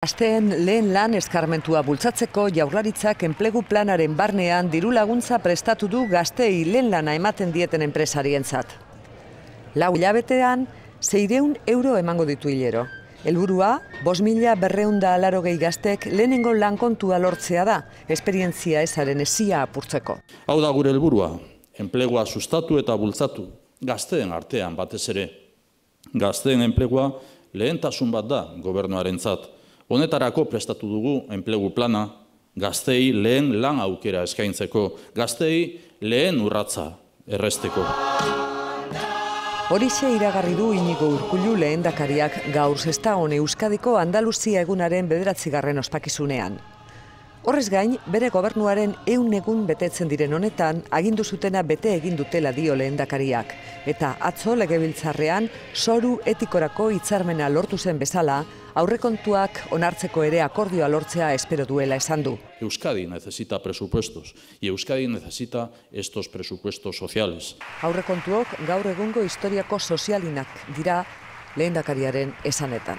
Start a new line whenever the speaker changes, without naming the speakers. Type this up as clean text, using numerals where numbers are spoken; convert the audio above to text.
Gazteen lehen lan eskarmentua bultzatzeko Jaurlaritzak enplegu planaren barnean diru laguntza prestatu du gazteei lehen lana ematen dieten enpresarientzat. 4 hilabetean 600 euro emango ditu hilero. Helburua 5.280 gaztek lehenengo lankontua lortzea da, esperientzia ezaren esia apurtzeko.
Hau da gure helburua, enplegua sustatu eta bultzatu, gazteen artean batez ere. Gazteen enplegua lehentasun bat da gobernuarentzat. Honetarako prestatu dugu enplegu plana, gazteei lehen lan aukera eskaintzeko, gazteei lehen urratsa erresteko.
Horixe iragarri du Iñigo Urkullu lehendakariak gaur Sestaon Euskadiko Andaluzia egunaren 9. ospakizunean. Horrez gain, bere gobernuaren 100 egun betetzen diren honetan, agindu zutena bete egin dutela dio lehendakariak. Eta atzo legebiltzarrean, zoru etikorako hitzarmena lortu zen bezala, aurrekontuak onartzeko ere akordioa lortzea espero duela esan du.
Euskadi necesita presupuestos, y Euskadi necesita estos presupuestos sociales.
Aurrekontuok gaur egungo historiako sozialinak dira lehendakariaren esanetan.